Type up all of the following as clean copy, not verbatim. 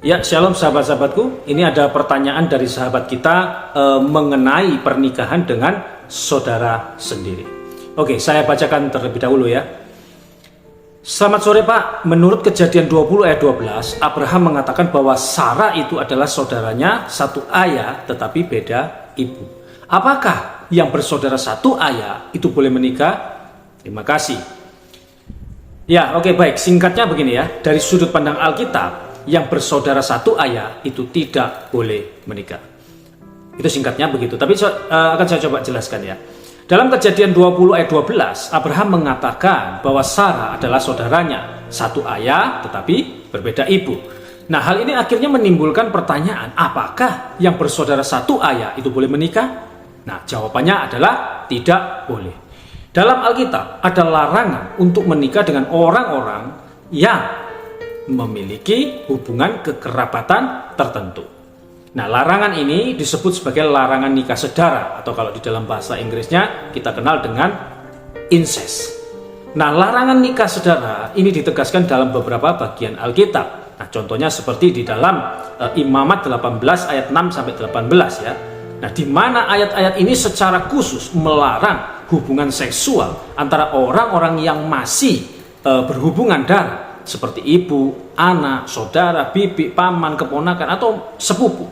Ya, shalom sahabat-sahabatku. Ini ada pertanyaan dari sahabat kita mengenai pernikahan dengan saudara sendiri. Oke, saya bacakan terlebih dahulu ya. Selamat sore Pak. Menurut Kejadian 20 ayat 12, Abraham mengatakan bahwa Sarah itu adalah saudaranya satu ayah tetapi beda ibu. Apakah yang bersaudara satu ayah itu boleh menikah? Terima kasih. Ya, oke, baik. Singkatnya begini ya. Dari sudut pandang Alkitab, yang bersaudara satu ayah itu tidak boleh menikah. Itu singkatnya begitu. Tapi akan saya coba jelaskan ya. Dalam Kejadian 20 ayat 12, Abraham mengatakan bahwa Sarah adalah saudaranya satu ayah tetapi berbeda ibu. Nah, hal ini akhirnya menimbulkan pertanyaan, apakah yang bersaudara satu ayah itu boleh menikah? Nah, jawabannya adalah tidak boleh. Dalam Alkitab ada larangan untuk menikah dengan orang-orang yang memiliki hubungan kekerabatan tertentu. Nah, larangan ini disebut sebagai larangan nikah sedara, atau kalau di dalam bahasa Inggrisnya kita kenal dengan incest. Nah, larangan nikah sedara ini ditegaskan dalam beberapa bagian Alkitab. Nah, contohnya seperti di dalam Imamat 18 ayat 6 sampai 18 ya. Nah, di mana ayat-ayat ini secara khusus melarang hubungan seksual antara orang-orang yang masih berhubungan darah, seperti ibu, anak, saudara, bibi, paman, keponakan, atau sepupu.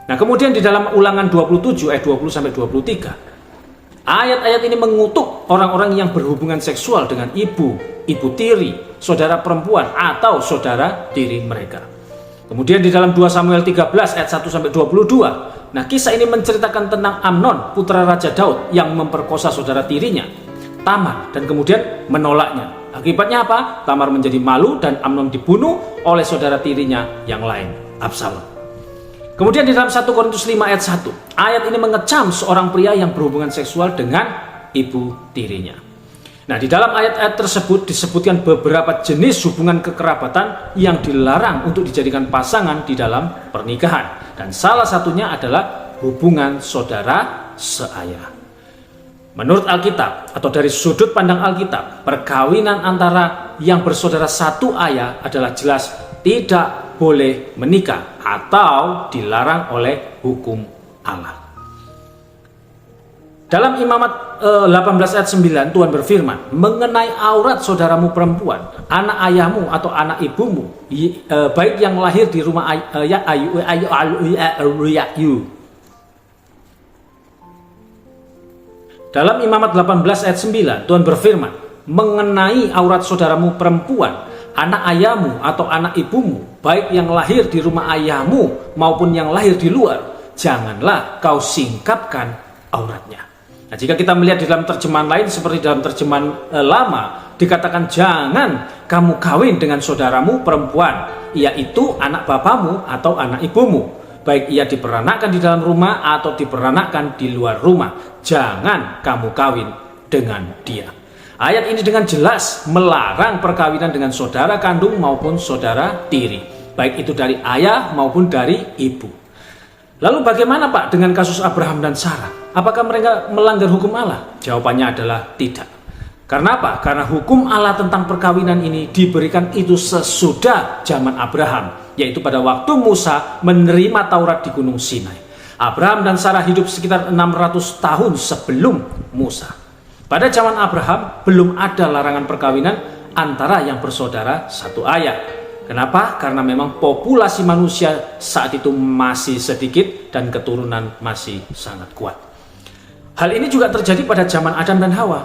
Nah, kemudian di dalam Ulangan 27 ayat 20 sampai 23, ayat-ayat ini mengutuk orang-orang yang berhubungan seksual dengan ibu tiri, saudara perempuan, atau saudara tiri mereka. Kemudian di dalam 2 Samuel 13 ayat 1 sampai 22, nah, kisah ini menceritakan tentang Amnon, putra Raja Daud, yang memperkosa saudara tirinya, Tamar, dan kemudian menolaknya. Akibatnya apa? Tamar menjadi malu dan Amnon dibunuh oleh saudara tirinya yang lain, Absalom. Kemudian di dalam 1 Korintus 5 ayat 1, ayat ini mengecam seorang pria yang berhubungan seksual dengan ibu tirinya. Nah, di dalam ayat-ayat tersebut disebutkan beberapa jenis hubungan kekerabatan yang dilarang untuk dijadikan pasangan di dalam pernikahan. Dan salah satunya adalah hubungan saudara seayah. Menurut Alkitab atau dari sudut pandang Alkitab, perkawinan antara yang bersaudara satu ayah adalah jelas tidak boleh menikah atau dilarang oleh hukum Allah. Dalam Imamat 18 ayat 9, Tuhan berfirman, mengenai aurat saudaramu perempuan, anak ayahmu atau anak ibumu, baik yang lahir di rumah Dalam Imamat 18 ayat 9, Tuhan berfirman, mengenai aurat saudaramu perempuan, anak ayahmu atau anak ibumu, baik yang lahir di rumah ayahmu maupun yang lahir di luar, janganlah kau singkapkan auratnya. Nah, jika kita melihat di dalam terjemahan lain seperti dalam terjemahan lama, dikatakan jangan kamu kawin dengan saudaramu perempuan, yaitu anak bapamu atau anak ibumu, baik ia diperanakkan di dalam rumah atau diperanakkan di luar rumah. Jangan kamu kawin dengan dia. Ayat ini dengan jelas melarang perkawinan dengan saudara kandung maupun saudara tiri, baik itu dari ayah maupun dari ibu. Lalu bagaimana Pak dengan kasus Abraham dan Sarah? Apakah mereka melanggar hukum Allah? Jawabannya adalah tidak. Karena apa? Karena hukum Allah tentang perkawinan ini diberikan itu sesudah zaman Abraham, yaitu pada waktu Musa menerima Taurat di Gunung Sinai. Abraham dan Sarah hidup sekitar 600 tahun sebelum Musa. Pada zaman Abraham belum ada larangan perkawinan antara yang bersaudara satu ayah. Kenapa? Karena memang populasi manusia saat itu masih sedikit dan keturunan masih sangat kuat. Hal ini juga terjadi pada zaman Adam dan Hawa,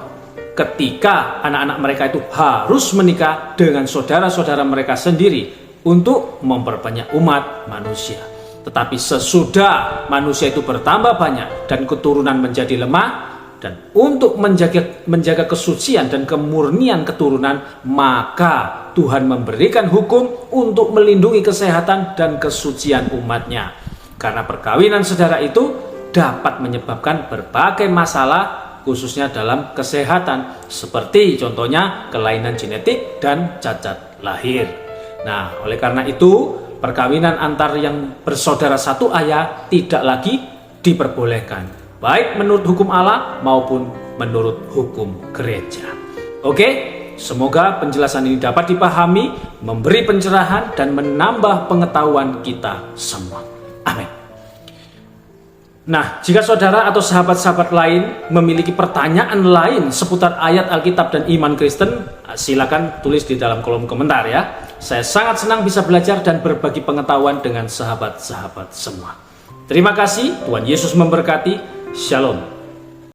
ketika anak-anak mereka itu harus menikah dengan saudara-saudara mereka sendiri untuk memperbanyak umat manusia. Tetapi sesudah manusia itu bertambah banyak dan keturunan menjadi lemah, dan untuk menjaga kesucian dan kemurnian keturunan, maka Tuhan memberikan hukum untuk melindungi kesehatan dan kesucian umatnya. Karena perkawinan saudara itu dapat menyebabkan berbagai masalah, khususnya dalam kesehatan, seperti contohnya kelainan genetik dan cacat lahir. Nah, oleh karena itu, perkawinan antar yang bersaudara satu ayah tidak lagi diperbolehkan, baik menurut hukum Allah maupun menurut hukum gereja. Oke, semoga penjelasan ini dapat dipahami, memberi pencerahan, dan menambah pengetahuan kita semua. Amin. Nah, jika saudara atau sahabat-sahabat lain memiliki pertanyaan lain seputar ayat Alkitab dan iman Kristen, silakan tulis di dalam kolom komentar ya. Saya sangat senang bisa belajar dan berbagi pengetahuan dengan sahabat-sahabat semua. Terima kasih, Tuhan Yesus memberkati. Shalom.